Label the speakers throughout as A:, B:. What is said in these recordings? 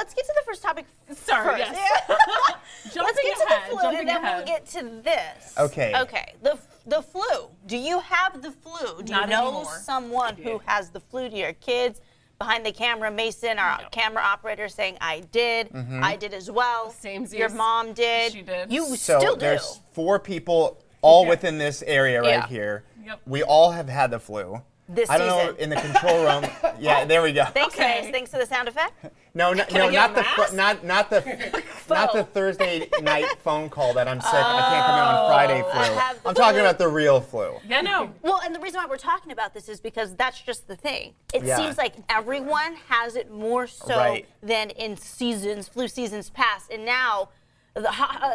A: let's get to the first topic
B: Sorry,
A: first.
B: yes.
A: Let's get to the flu, and then we'll
B: ahead.
A: get to this.
C: Okay.
A: Okay. The flu. Do you have the flu? Do
B: Not
A: you know
B: anymore.
A: someone who has the flu? Do your kids? Behind the camera, Mason, our camera operator, saying, I did. I did as well.
B: Samesies.
A: Your mom did.
B: She did.
A: You
C: So
A: still do.
C: there's 4 people all
B: Yeah.
C: within this area right
A: Yeah.
C: here.
B: Yep.
C: We all have had the flu.
A: This
C: I don't know
A: season.
C: in the control room. Yeah, there we go.
A: Thanks,
B: Okay.
A: Mace. Thanks for the sound effect.
C: No, no,
B: I
C: no,
B: get
C: not
B: a
C: the
B: mask?
C: not the Thursday night phone call that I'm sick. I can't come in on Friday
A: I
C: flu.
A: have the
C: I'm talking
A: flu.
C: about the real flu.
B: Yeah, no.
A: Well, and the reason why we're talking about this is because that's just the thing. It
C: Yeah.
A: seems like everyone has it more so
C: Right.
A: than in flu seasons past. And now,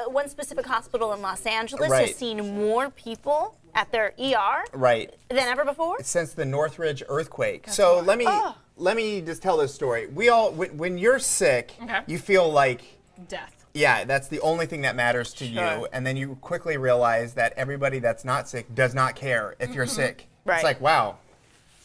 A: one specific hospital in Los Angeles
C: Right.
A: has seen more people at their ER
C: Right.
A: than ever before.
C: Since the Northridge earthquake. So let me just tell this story. We all when you're sick,
B: Okay.
C: you feel like
B: Death.
C: yeah, that's the only thing that matters to you.
A: Sure.
C: And then you quickly realize that everybody that's not sick does not care if you're sick.
A: Right.
C: It's like, wow,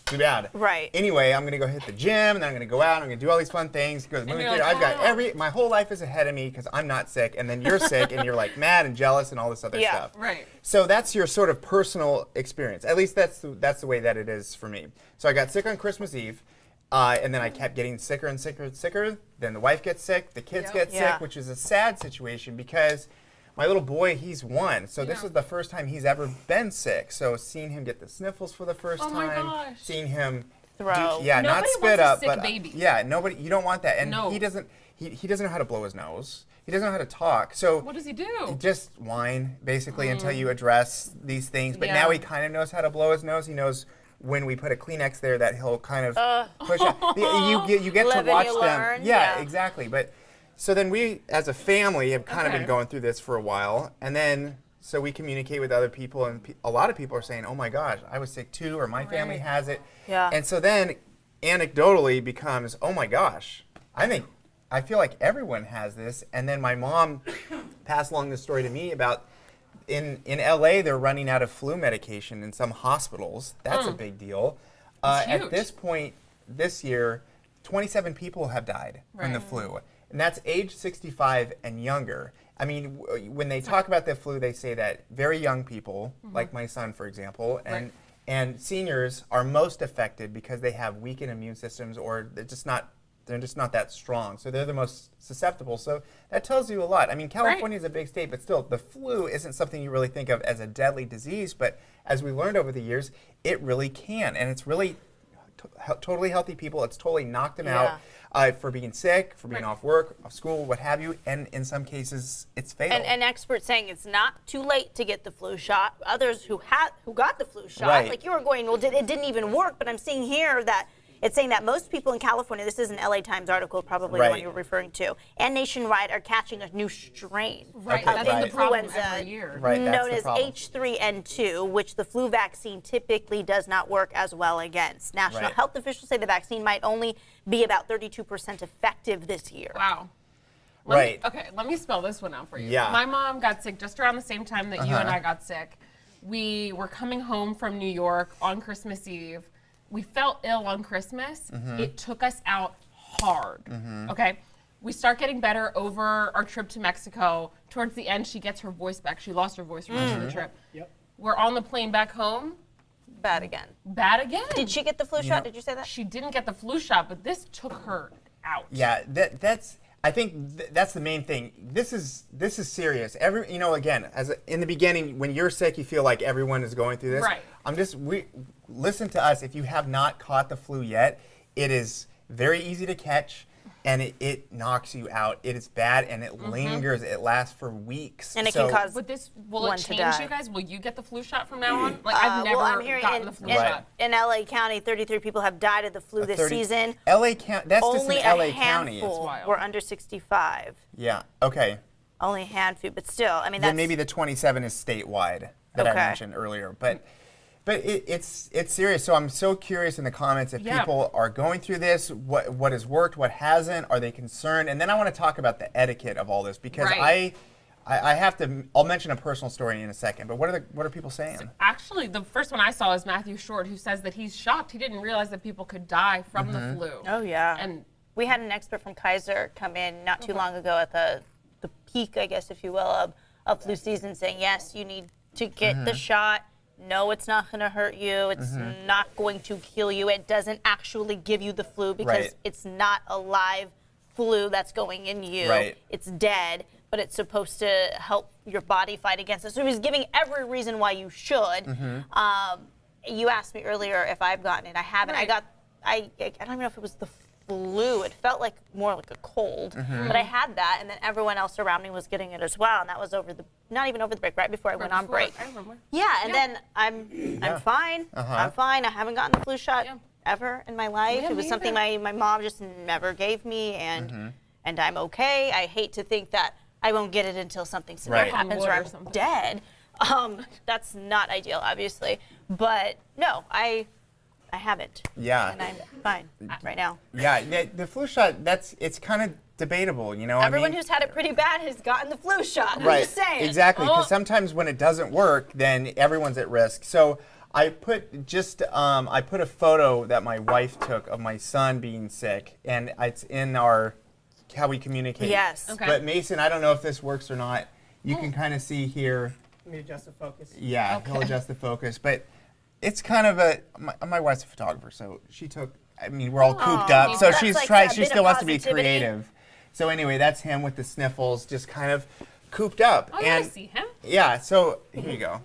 C: too bad.
A: Right.
C: Anyway, I'm going to go hit the gym, and then I'm going to go out, and I'm going to do all these fun things, go to the movie
B: you're
C: theater.
B: like,
C: I've got
B: "Oh."
C: my whole life is ahead of me because I'm not sick. And then you're sick, and you're like mad and jealous and all this other
A: Yeah.
C: stuff.
B: Right.
C: So that's your sort of personal experience. At least that's the way that it is for me. So I got sick on Christmas Eve. And then I kept getting sicker and sicker and sicker. Then the wife gets sick, the kids get
A: Yeah.
C: sick, which is a sad situation because my little boy, he's 1. So this
B: Yeah.
C: is the first time he's ever been sick. So seeing him get the sniffles for the first
B: Oh my
C: time,
B: gosh.
C: seeing him
A: Throw.
C: not
B: Nobody
C: spit
B: wants a
C: up,
B: sick
C: but
B: baby.
C: yeah, nobody. You don't want that, and
B: No.
C: he doesn't know how to blow his nose. He doesn't know how to talk. So
B: What does he do?
C: just whine basically until you address these things. But
B: Yeah.
C: now he kind of knows how to blow his nose. He knows when we put a Kleenex there that he'll kind of push out. You get to
A: Live and
C: watch
A: you
C: them.
A: learn,
C: Yeah,
A: yeah.
C: exactly. But so then we, as a family, have kind of been
B: Okay.
C: going through this for a while, and then so we communicate with other people, and a lot of people are saying, "Oh my gosh, I was sick too," or "My family
B: Right.
C: has it."
A: Yeah.
C: And so then, anecdotally, becomes, "Oh my gosh, I feel like everyone has this." And then my mom passed along this story to me about in LA they're running out of flu medication in some hospitals. That's a big deal.
B: That's
C: At
B: huge.
C: this point this year, 27 people have died from the
B: Right.
C: flu, and that's age 65 and younger. I mean, when they talk about the flu, they say that very young people, like my son, for example,
B: Right.
C: and seniors are most affected because they have weakened immune systems, or they're just not that strong. So they're the most susceptible. So that tells you a lot. I mean, California is a big state, but still, the flu isn't something you really think of as a deadly disease. But as we learned over the years, it really can, and it's really totally healthy people. It's totally knocked them out for being sick, for being
B: Right.
C: off work, off school, what have you. And in some cases, it's fatal.
A: And experts saying it's not too late to get the flu shot. Others who got the flu shot,
C: Right.
A: like you were going, well, it didn't even work. But I'm seeing here that it's saying that most people in California, this is an LA Times article, probably the one
C: Right.
A: you're referring to, and nationwide are catching a new strain
B: Right.
C: Okay,
B: That's
C: right.
B: the problem
A: Influenza.
B: every year.
C: Right, that's
A: known
C: the
A: as
C: problem.
A: H3N2, which the flu vaccine typically does not work as well against. National
C: Right.
A: health officials say the vaccine might only be about 32% effective this year.
B: Wow.
C: Right.
B: Let me spell this one out for you.
C: Yeah.
B: My mom got sick just around the same time that you and I got sick. We were coming home from New York on Christmas Eve. We felt ill on Christmas. It took us out hard. Okay. We start getting better over our trip to Mexico. Towards the end, she gets her voice back. She lost her voice for the rest of the trip.
D: Yep.
B: We're on the plane back home.
A: Bad again.
B: Bad again.
A: Did she get the flu shot? Did you say that?
B: She didn't get the flu shot, but this took her out.
C: Yeah, that's. I think that's the main thing. This is serious. Again, in the beginning, when you're sick, you feel like everyone is going through this.
B: Right.
C: Listen to us. If you have not caught the flu yet, it is very easy to catch, and it knocks you out. It is bad, and it lingers. It lasts for weeks.
A: And it can cause
B: But will
A: one
B: it
A: to
B: change
A: die.
B: you guys? Will you get the flu shot from now on? Like I've never
A: well, I'm hearing
B: gotten the flu
A: in,
B: shot.
A: in LA County, 33 people have died of the flu this season.
C: LA County. That's
A: Only
C: just in LA
A: a
C: County.
A: handful
B: wild.
A: were under 65.
C: Yeah. Okay.
A: Only a handful, but still, I mean, that's
C: Then maybe the 27 is statewide that I
A: Okay.
C: mentioned earlier. But it's serious. So I'm so curious in the comments if
B: Yeah.
C: people are going through this, what has worked, what hasn't, are they concerned? And then I want to talk about the etiquette of all this because
B: Right.
C: I have to. I'll mention a personal story in a second. But what are people saying?
B: Actually, the first one I saw is Matthew Short, who says that he's shocked. He didn't realize that people could die from the flu.
A: Oh, yeah.
B: And
A: We had an expert from Kaiser come in not too long ago at the peak, I guess, if you will, of flu season, saying, yes, you need to get the shot. No, it's not going to hurt you. It's not going to kill you. It doesn't actually give you the flu because it's not a live flu that's going in you.
C: Right.
A: It's dead, but it's supposed to help your body fight against it. So he's giving every reason why you should. You asked me earlier if I've gotten it. I haven't.
B: Right.
A: I don't even know if it was the flu. It felt like more like a cold, but I had that, and then everyone else around me was getting it as well, and that was not even over the break, right before I went on break.
B: I remember.
A: Yeah, and then I'm fine. I'm fine. I haven't gotten the flu shot ever in my life.
B: Yeah,
A: It was
B: me
A: something
B: either.
A: my mom just never gave me, and I'm okay. I hate to think that I won't get it until something severe
C: Right.
A: happens or
B: Or
A: I'm
B: something.
A: dead. That's not ideal, obviously, but no, I haven't.
C: Yeah.
A: And I'm fine right now.
C: Yeah, the flu shot, it's kind of debatable, you know?
A: Everyone
C: I mean,
A: w's had it pretty bad has gotten the flu shot. I'm
C: right,
A: just saying.
C: exactly, because
B: Oh.
C: sometimes when it doesn't work, then everyone's at risk. So I put a photo that my wife took of my son being sick, and it's in our how we communicate.
A: Yes.
B: Okay.
C: But Mason, I don't know if this works or not. You can kind of see here.
D: Let me adjust the focus.
C: Yeah, he'll adjust the focus, but it's kind of my wife's a photographer, so she took. I mean, we're all cooped up, so
A: That's
C: she's
A: like
C: trying.
A: a
C: She
A: bit
C: still
A: of
C: wants to be
A: positivity.
C: creative. So anyway, that's him with the sniffles, just kind of cooped up.
B: Oh, yeah, I
C: and
B: see him.
C: yeah, so here you go.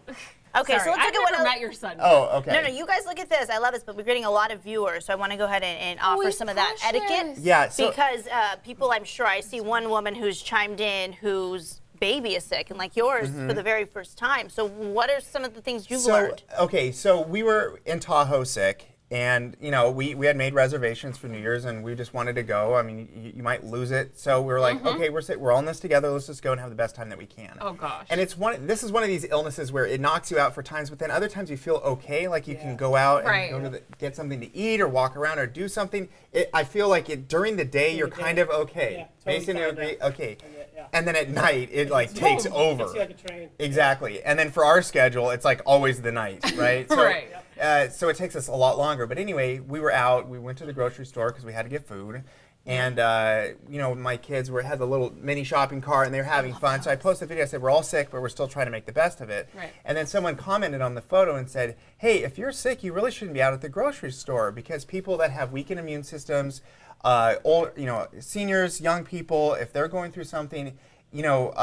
A: Okay, so
B: Sorry,
A: let's
B: I've
A: look at what
B: never
A: else.
B: met your son.
C: Oh, okay.
A: No, you guys look at this. I love this, but we're getting a lot of viewers, so I want to go ahead and offer
B: he's
A: some of that
B: precious.
A: etiquette.
C: Yeah, so
A: Because people, I'm sure, I see one woman who's chimed in whose baby is sick, and like yours for the very first time. So what are some of the things you've learned?
C: Okay, so we were in Tahoe sick, and you know we had made reservations for New Year's, and we just wanted to go. I mean, you might lose it, so we were like, okay, we're sick, we're all in this together. Let's just go and have the best time that we can.
B: Oh, gosh.
C: And this is one of these illnesses where it knocks you out for times, but then other times you feel okay, like you can go out and
B: Right.
C: go to get something to eat or walk around or do something. I feel like during the day you're kind of okay.
D: Yeah, totally
C: Mason, you
D: fine,
C: agree?
D: yeah.
C: Okay.
D: Yeah.
C: And then at night it like takes over.
D: It's like a train.
C: Exactly. And then for our schedule, it's like always the night, right? So,
B: Right.
C: so it takes us a lot longer. But anyway, we were out. We went to the grocery store because we had to get food. And, you know, my kids had the little mini shopping cart, and they were having fun. So I posted a video. I said, we're all sick, but we're still trying to make the best of it.
B: Right.
C: And then someone commented on the photo and said, hey, if you're sick, you really shouldn't be out at the grocery store because people that have weakened immune systems, seniors, young people, if they're going through something, you know,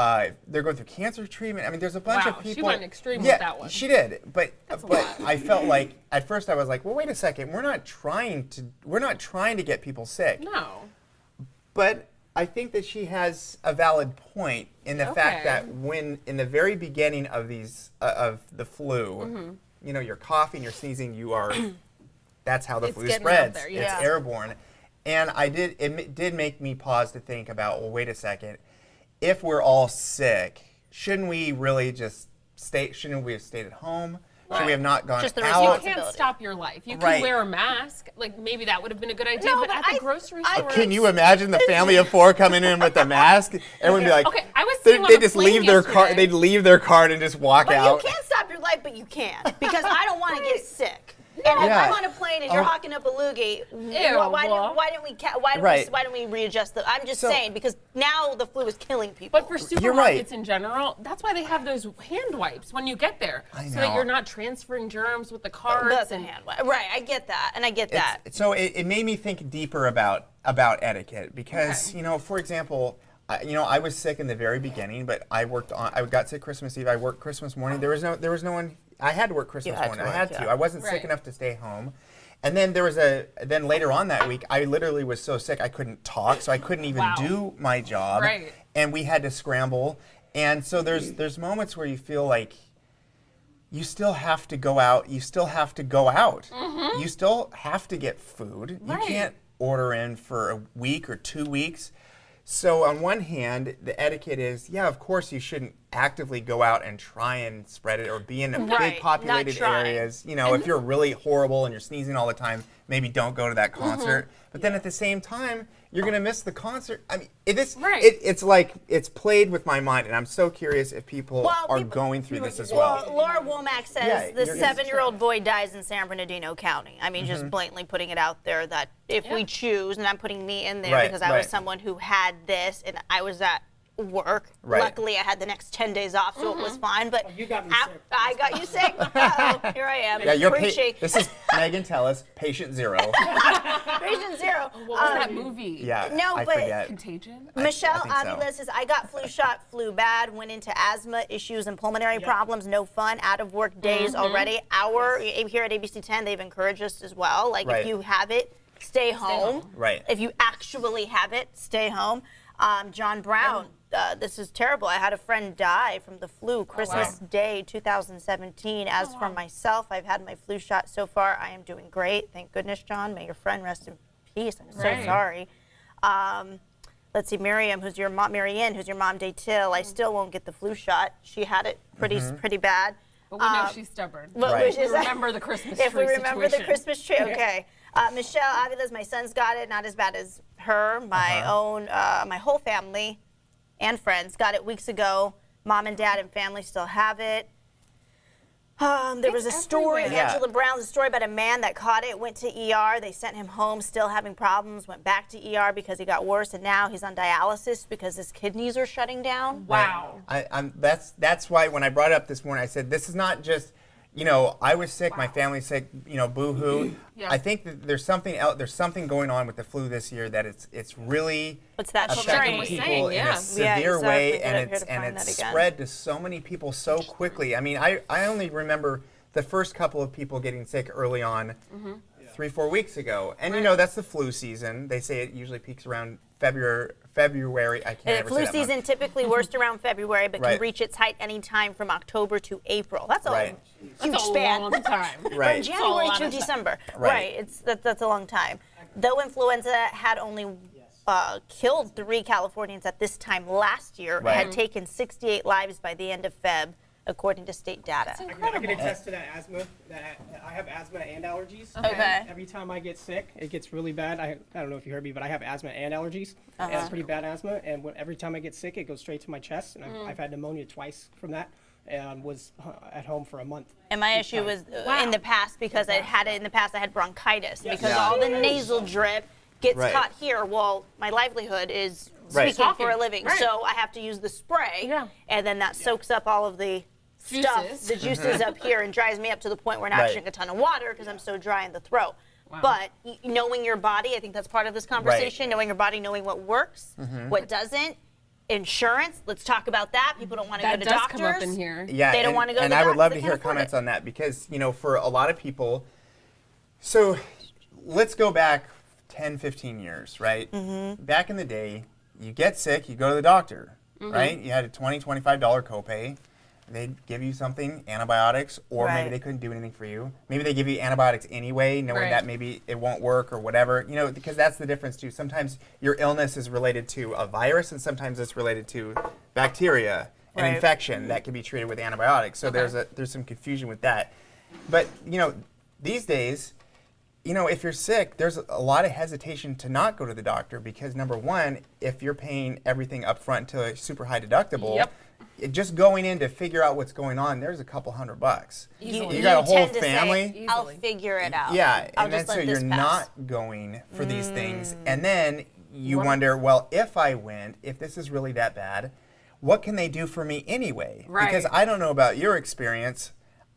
C: they're going through cancer treatment. I mean, there's a bunch
B: Wow,
C: of people.
B: she went extreme with
C: yeah,
B: that one.
C: She did, but
B: a lot.
C: I felt like at first I was like, well, wait a second, we're not trying to get people sick.
B: No.
C: But I think that she has a valid point in the fact
B: Okay.
C: that when in the very beginning of these of the flu,
B: Mm-hmm.
C: you know, you're coughing, you're sneezing, you are. That's how the
B: It's
C: flu
B: getting
C: spreads.
B: out there,
C: It's
A: yeah.
C: airborne, and it did make me pause to think about. Well, wait a second. If we're all sick, shouldn't we really just stay? Shouldn't we have stayed at home? Should we have not gone
A: Just the
B: You
C: out?
B: can't
A: responsibility.
B: stop your life. You can
C: Right.
B: wear a mask. Like, maybe that would have been a good idea.
A: No,
B: but
A: but
B: at the
A: I-
B: grocery
A: I
B: store.
C: Can you imagine the family of four coming in with a mask? Everyone would be like,
B: Okay, I was sitting on
C: they
B: a
C: just
B: plane
C: leave their car.
B: yesterday.
C: They'd leave their card and just walk
A: But
C: out.
A: you can't stop your life, but you can because I don't want to get sick. And if
C: Yeah.
A: I'm on a plane and you're
C: Oh.
A: hawking up a loogie,
B: Ew,
A: why
B: well.
A: didn't
C: Right.
A: we readjust the? I'm just
C: So-
A: saying because now the flu is killing people.
B: But for
C: You're right.
B: supermarkets in general, that's why they have those hand wipes when you get there,
C: I
B: so that
C: know.
B: you're not transferring germs with the cards.
A: that's a
B: and
A: hand wipe. Right, I get that, and I get that.
C: So it made me think deeper about etiquette because
B: Okay.
C: you know, for example, I was sick in the very beginning, but I got sick Christmas Eve. I worked Christmas morning. There was no one. I had to work Christmas
A: had to
C: morning.
A: work,
C: I had
A: yeah.
C: to. I wasn't sick
B: Right.
C: enough to stay home. And then then later on that week, I literally was so sick I couldn't talk, so I couldn't even
B: Wow.
C: do my job.
B: Right.
C: And we had to scramble. And so there's moments where you feel like you still have to go out. You still have to go out. You still have to get food.
B: Right.
C: You can't order in for a week or 2 weeks. So on one hand, the etiquette is, yeah, of course you shouldn't actively go out and try and spread it or be in
A: Right,
C: big
A: not
C: populated
A: trying.
C: areas. You know, if you're really horrible and you're sneezing all the time, maybe don't go to that concert. But then at the same time, you're going to miss the concert. I mean,
B: Right.
C: it's like it's played with my mind, and I'm so curious if people
A: Well,
C: are
A: people-
C: going through this as well.
A: Well, Laura Womack says
C: Yeah,
A: the
C: you're-
A: 7-year-old boy dies in San Bernardino County. I mean, just blatantly putting it out there that if we choose, and I'm putting me in there
C: Right,
A: because I was
C: right.
A: someone who had this and I was at work.
C: Right.
A: Luckily, I had the next 10 days off, so it was fine. But
D: you got me sick.
A: I got you sick. Uh-oh, here I am.
C: Yeah, you're
A: preaching.
C: this is Megan Tellis, patient 0.
A: Patient zero.
B: What was that movie?
C: Yeah,
A: No,
C: I
A: but-
C: forget.
B: Contagion?
A: Michelle
C: think so.
A: Avila says, I got flu shot, flu bad, went into asthma issues and pulmonary problems, no fun, out of work days already. Here at ABC 10, they've encouraged us as well. Like,
C: Right.
A: if you have it, stay home.
C: Right.
A: If you actually have it, stay home. John Brown, this is terrible. I had a friend die from the flu Christmas Day 2017. As for myself, I've had my flu shot so far. I am doing great. Thank goodness, John. May your friend rest in peace. I'm so
B: Right.
A: sorry. Let's see, Miriam, who's your mom, Marianne, who's your mom, Daytil. I still won't get the flu shot. She had it pretty bad.
B: But we know she's stubborn.
A: But
C: Right.
A: which is
B: Remember the Christmas tree
A: if we remember the
B: situation.
A: Christmas tree, okay. Michelle Avila's, my son's got it, not as bad as her. My own, my whole family and friends got it weeks ago. Mom and dad and family still have it. There was a story,
B: everywhere.
A: Angela Brown's a story about a man that caught it, went to ER. They sent him home still having problems, went back to ER because he got worse, and now he's on dialysis because his kidneys are shutting down.
B: Wow.
C: That's why when I brought it up this morning, I said this is not just, you know, I was sick, my family's sick, you know, boo-hoo.
B: Yeah.
C: I think that there's something else. There's something going on with the flu this year that it's really
A: What's that
C: affecting
A: strain?
C: people in
B: Yeah.
C: a severe
A: Yeah,
C: way,
A: exactly.
C: and
A: Here to
C: it's
A: find that again.
C: spread to so many people so quickly. I mean, I only remember the first couple of people getting sick early on, 3-4 weeks ago, and you know that's the flu season. They say it usually peaks around February. I can't ever say
A: Flu
C: that month.
A: season typically worst around February, but can
C: Right.
A: reach its height anytime from October to April. That's a
C: Right.
A: huge
B: That's a
A: span.
B: long time.
C: Right.
A: From January
B: lot
A: to
B: of time.
A: December.
C: Right.
A: It's that's a long time. Though influenza had only killed 3 Californians at this time last year, it
C: Right.
A: had taken 68 lives by the end of Feb, according to state data.
D: I can attest to that asthma. That I have asthma and allergies.
A: Okay.
D: Every time I get sick, it gets really bad. I don't know if you heard me, but I have asthma and allergies. And it's pretty bad asthma. And every time I get sick, it goes straight to my chest. And I've had pneumonia twice from that. And was at home for a month.
A: And my issue was in the past because I had it in the past. I had bronchitis because
C: Yeah.
A: all the nasal drip gets
C: Right.
A: caught here. Well, my livelihood is
C: Right.
A: speaking for a
B: Talking.
A: living,
B: Right.
A: so I have to use the spray,
B: Yeah.
A: and then that soaks up all of the stuff,
B: Juices.
A: the juices up here, and dries me up to the point where I
C: Right.
A: drink a ton of water because I'm so dry in the throat. But knowing your body, I think that's part of this conversation. Knowing your body, knowing what works, what doesn't. Insurance. Let's talk about that. People don't want to go
B: That
A: to
B: does
A: doctors.
B: come up in here.
C: Yeah,
A: They don't
C: and,
A: wanna go to
C: and
A: the
C: I would
A: doctor,
C: love
A: they
C: to
A: can't
C: hear
A: afford
C: comments
A: it.
C: on that because, you know, for a lot of people, so let's go back 10, 15 years, right? Back in the day, you get sick, you go to the doctor, right? You had a $20, $25 copay. They'd give you something, antibiotics, or
A: Right.
C: maybe they couldn't do anything for you. Maybe they give you antibiotics anyway, knowing
B: Right.
C: that maybe it won't work or whatever. You know, because that's the difference too. Sometimes your illness is related to a virus, and sometimes it's related to bacteria, an
A: Right.
C: infection that can be treated with antibiotics. So there's some confusion with that. But you know, these days, you know, if you're sick, there's a lot of hesitation to not go to the doctor because number one, if you're paying everything up front to a super high deductible,
B: Yep.
C: just going in to figure out what's going on, there's a couple $100.
B: Easily.
C: You got a whole
A: tend to
C: family.
A: Say, I'll
B: Easily.
A: figure it out.
C: Yeah,
A: I'll
C: and then
A: just
C: so
A: let
C: you're
A: this pass.
C: not going for these things. And then you wonder, well, if I went, if this is really that bad, what can they do for me anyway?
B: Right.
C: Because I don't know about your experience.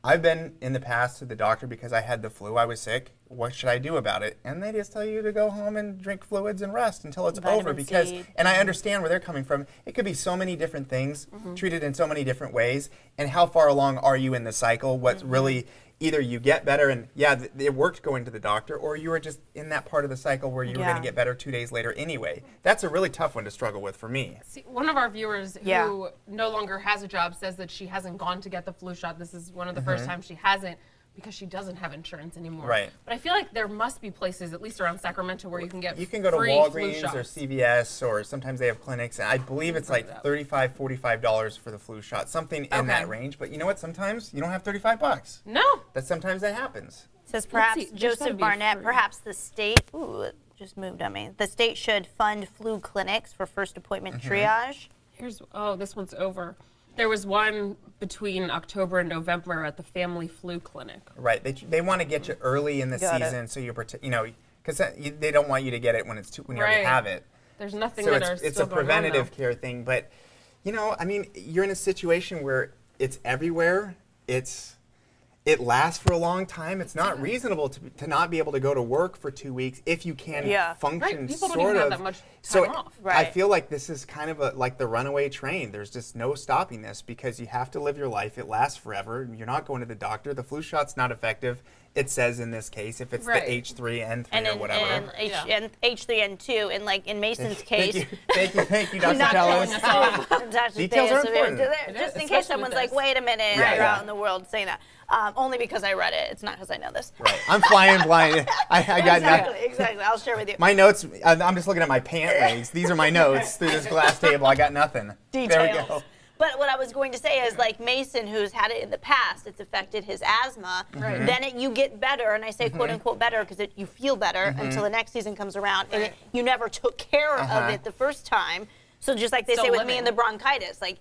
C: I've been in the past to the doctor because I had the flu. I was sick. What should I do about it? And they just tell you to go home and drink fluids and rest until it's over.
A: Vitamin
C: Because,
A: C.
C: and I understand where they're coming from. It could be so many different things, treated in so many different ways. And how far along are you in the cycle? What's really either you get better and it worked going to the doctor, or you were just in that part of the cycle where you were going
A: Yeah.
C: to get better 2 days later anyway. That's a really tough one to struggle with for me.
B: See, one of our viewers
A: Yeah.
B: who no longer has a job says that she hasn't gone to get the flu shot. This is one of the first times she hasn't. because she doesn't have insurance anymore.
C: Right.
B: But I feel like there must be places, at least around Sacramento, where you can get
C: You can go to
B: free flu
C: Walgreens or
B: shots.
C: CVS, or sometimes they have clinics. And I believe it's like $35, $45 for the flu shot, something in that range. But you know what? Sometimes you don't have $35.
B: No.
C: Sometimes that happens.
A: Says perhaps
B: see, there's gotta
A: Joseph
B: be
A: Barnett,
B: free.
A: perhaps the state, ooh, it just moved on me. The state should fund flu clinics for first appointment triage.
B: This one's over. There was one between October and November at the Family Flu Clinic.
C: Right. They want to get you early in the
A: Got it.
C: season, so because they don't want you to get it when when you already
B: Right.
C: have it.
B: There's nothing
C: So
B: that are
C: it's
B: still
C: a
B: going on,
C: preventative
B: though.
C: care thing. But you're in a situation where it's everywhere. It lasts for a long time. It's not reasonable to not be able to go to work for 2 weeks if you can
A: Yeah.
C: function
B: Right, people don't
C: sort
B: even
C: of.
B: have that much
C: So
B: time off.
C: I
A: Right.
C: feel like this is kind of like the runaway train. There's just no stopping this because you have to live your life. It lasts forever. You're not going to the doctor. The flu shot's not effective. It says in this case, if it's
B: Right.
C: the H3N3
A: And
C: or
A: in,
C: whatever.
A: and H3N2, and like in Mason's
C: Thank
A: case,
C: you, thank you, Dr.
A: not
C: Tellis.
B: telling us all.
C: Details are important.
A: Just in
B: Especially
A: case someone's
B: with
A: like,
B: this.
A: wait a minute,
C: Yeah,
A: you're
C: yeah.
A: out in the world saying that. Only because I read it. It's not because I know this.
C: Right. I'm flying blind. I got nothing.
A: Exactly. I'll share with you.
C: My notes, I'm just looking at my pant legs. These are my notes through this glass table. I got nothing.
A: Details.
C: There we go.
A: But what I was going to say is, like Mason, who's had it in the past, it's affected his asthma.
B: Right.
A: Then you get better, and I say
C: Mm-hmm.
A: quote unquote better because you feel better until the next season comes around, and
B: Right.
A: you never took care of it the first time. So just like they
B: Still
A: say with me
B: living.
A: and the bronchitis, like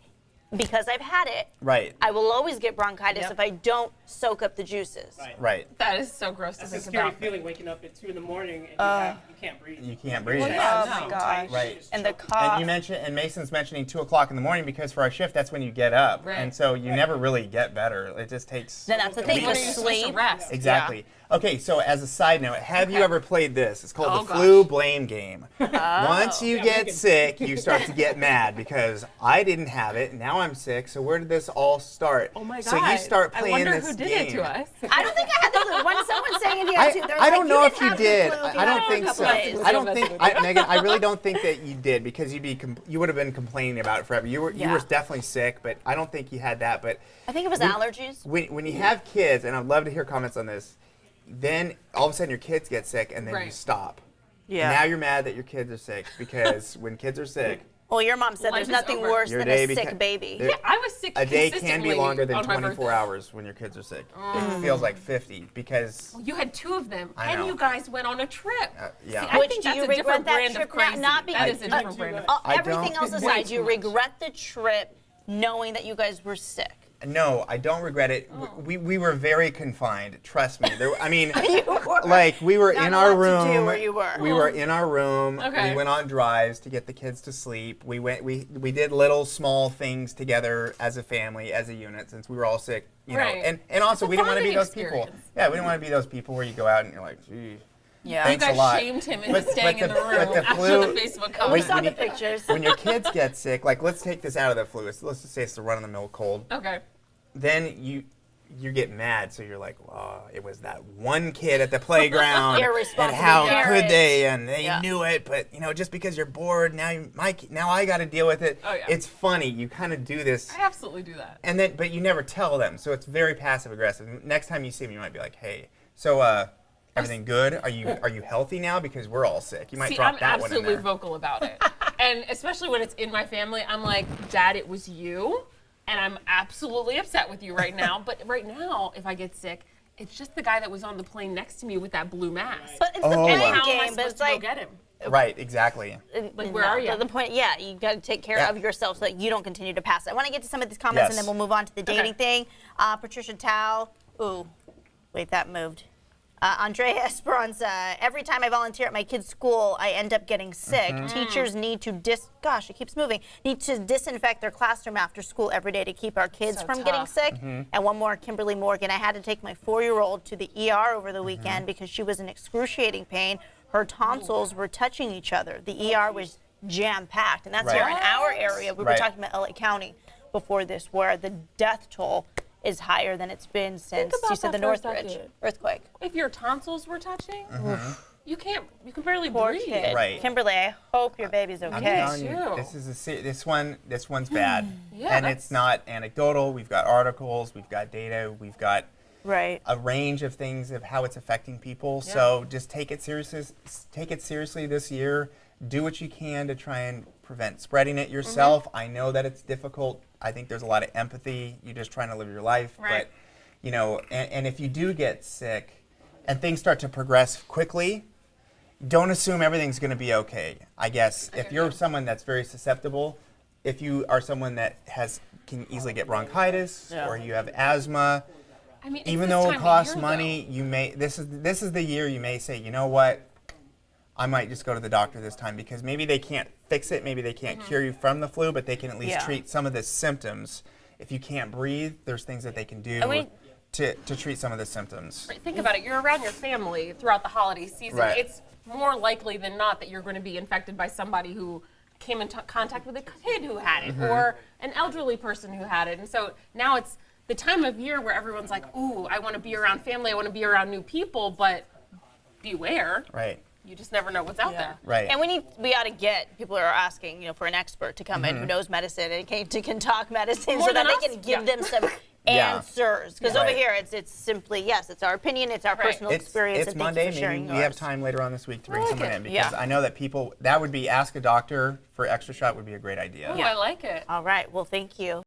A: because I've had it,
C: Right.
A: I will always get bronchitis
D: Yep.
A: if I don't soak up the juices.
C: Right.
B: That is so gross to
D: That's a
B: think
D: scary
B: about.
D: feeling waking up at 2 in the morning and you can't breathe.
C: You can't breathe.
B: Well, yeah.
A: Oh my
B: No.
A: gosh.
C: Right.
A: And the
C: And
A: cough.
C: you mentioned, and Mason's mentioning 2 o'clock in the morning because for our shift, that's when you get up.
B: Right.
C: And so you never really get better. It just takes.
A: Then that's the thing
B: When
A: with
B: are you supposed to
A: sleep.
B: rest?
C: Exactly. Okay, so as a side note, have you
B: Okay.
C: ever played this? It's called
B: Oh,
C: the
B: gosh.
C: flu blame game. Once you
D: Yeah,
C: get
D: we can-
C: sick, you start to get mad because I didn't have it, now I'm sick, so where did this all start?
B: Oh my god.
C: So you start
B: I
C: playing
B: wonder
C: this
B: who did
C: game.
B: it to us.
A: I don't think I had the flu. When someone's saying you had to, they're
C: I
A: like,
C: don't know
A: you
C: if
A: didn't
C: you
A: have the
C: did.
A: flu,
C: I
A: you had
C: don't
A: it
C: think
A: a couple
C: so.
A: days.
C: I don't think, Megan. I really don't think that you did because you would have been complaining about it forever. You were
A: Yeah.
C: definitely sick, but I don't think you had that. But
A: I think it was allergies.
C: when you have kids, and I'd love to hear comments on this, then all of a sudden your kids get sick, and then you
B: Right.
C: stop.
A: Yeah.
C: Now you're mad that your kids are sick because when kids are sick,
A: Well, your mom said
B: Life
A: there's
B: is
A: nothing
B: over.
A: worse
C: Your
A: than
C: day
A: a sick
C: beca-
A: baby.
C: there-
B: Yeah, I was sick
C: a day can be
B: consistently
C: longer than
B: on my
C: 24
B: birthday.
C: hours when your kids are sick. It feels like 50 because
B: You had 2 of them,
C: I
B: and
C: know.
B: you guys went on a trip.
C: yeah.
B: See, I
A: Which
B: think
A: do
B: that's
A: you
B: a
A: regret
B: different
A: that
B: brand
A: trip?
B: of crazy.
A: Not
B: That is
A: because-
B: a different brand of
C: I
A: Everything
C: don't-
A: else
C: Way
A: aside,
B: too
A: you
B: much.
A: regret the trip knowing that you guys were sick.
C: No, I don't regret it.
B: Oh.
C: We were very confined. Trust me. I mean,
A: You were
C: like we were
A: not
C: in
A: a
C: our
A: lot to do
C: room.
A: where you were.
C: We were in our room.
B: Okay.
C: We went on drives to get the kids to sleep. We did little small things together as a family, as a unit, since we were all sick. You
B: Right.
C: know, and also
B: It's a
C: we didn't want to be
B: bonding
C: those people.
B: experience.
C: Yeah, we didn't want to be those people where you go out and you're like, gee.
A: Yeah.
C: Thanks
B: You
C: a
B: guys
C: lot.
B: shamed him into
C: But-
B: staying
C: but
B: in the
C: the-
B: room
C: but the
B: after
C: flu-
B: the Facebook
A: We
B: comment.
A: saw
C: when
A: the
C: you-
A: pictures.
C: When your kids get sick, like let's take this out of the flu. Let's just say it's the run-of-the-mill cold.
B: Okay.
C: Then you get mad, so you're like, oh, it was that one kid at the playground, and
A: Irresponsible
C: how
A: parent.
C: could they? And they
A: Yeah.
C: knew it, but just because you're bored, now I got to deal with it.
B: Oh, yeah.
C: It's funny. You kind of do this,
B: I absolutely do that.
C: and then but you never tell them, so it's very passive aggressive. Next time you see them, you might be like, hey, so everything good? Are you healthy now? Because we're all sick. You might
B: See,
C: drop
B: I'm
C: that one in
B: absolutely
C: there.
B: vocal about it. And especially when it's in my family, I'm like, Dad, it was you. And I'm absolutely upset with you right now. But right now, if I get sick, it's just the guy that was on the plane next to me with that blue mask.
A: But it's
C: Oh,
A: the
C: wow.
A: blame
B: How am I
A: game, but
B: supposed
A: it's
B: to go
A: like,
B: get him?
C: Right, exactly.
B: Like, where are you?
A: The point, yeah, you got to take care
C: Yeah.
A: of yourself so that you don't continue to pass it. I want to get to some of these comments and
C: Yes.
A: then we'll move on to the dating
B: Okay.
A: thing. Patricia Tao, ooh, wait, that moved. Andrea Esperanza, every time I volunteer at my kid's school, I end up getting sick. Teachers need to gosh, it keeps moving, need to disinfect their classroom after school every day to keep our kids
B: So
A: from getting
B: tough.
A: sick. And one more, Kimberly Morgan, I had to take my 4-year-old to the ER over the weekend because she was in excruciating pain. Her tonsils were touching each other. The ER was jam-packed, and that's
C: Right.
A: here in our area. We were
C: Right.
A: talking about LA County before this, where the death toll is higher than it's been since
B: about
A: you said the
B: that for a
A: Northridge
B: second.
A: earthquake.
B: If your tonsils were touching, you can barely
A: Poor
B: breathe.
A: kid.
C: Right.
A: Kimberly, I hope your baby's
C: I'm
A: okay.
C: telling you,
B: too.
C: this is this one's bad,
B: Yeah,
C: and
B: that's-
C: it's not anecdotal. We've got articles, we've got data, we've got
A: Right.
C: a range of things of how it's affecting people. So just take it seriously. Take it seriously this year. Do what you can to try and prevent spreading it yourself. I know that it's difficult. I think there's a lot of empathy. You're just trying to live your life.
B: Right.
C: But, you know, and if you do get sick and things start to progress quickly, don't assume everything's going to be okay. I guess if you're someone that's very susceptible, if you are someone that can easily get bronchitis or you have asthma,
B: I mean, it's
C: even
B: this
C: though
B: time
C: it
B: of
C: costs
B: year,
C: money, you may this is the year you may say, you know what, I might just go to the doctor this time, because maybe they can't fix it, maybe they can't cure you from the flu, but they can at least
A: Yeah.
C: treat some of the symptoms. If you can't breathe, there's things that they can do
A: we-
C: to treat some of the symptoms.
B: though. Think about it. You're around your family throughout the holiday season.
C: Right.
B: It's more likely than not that you're going to be infected by somebody who came in contact with a kid who had it, or an elderly person who had it. And so now it's the time of year where everyone's like, ooh, I want to be around family, I want to be around new people, but beware.
C: Right.
B: You just never know what's out there.
C: Right.
A: And we ought to get, people are asking, you know, for an expert to come in who knows medicine and can talk medicine
B: More
A: so that
B: than
A: they
B: us?
A: can give
B: Yeah.
A: them some
C: Yeah.
A: answers. Because
C: Yeah.
A: over
C: Right.
A: here, it's simply, yes, it's our opinion, it's our
B: Right.
A: personal experience,
C: It's
A: and thank
C: Monday.
A: you for sharing
C: Maybe we have
A: yours.
C: time later on this week to bring
A: like
C: someone
A: it.
C: in, because
A: Yeah.
C: I know that that would be ask a doctor for extra shot would be a great idea.
B: Ooh, I like it.
A: All right, well, thank you.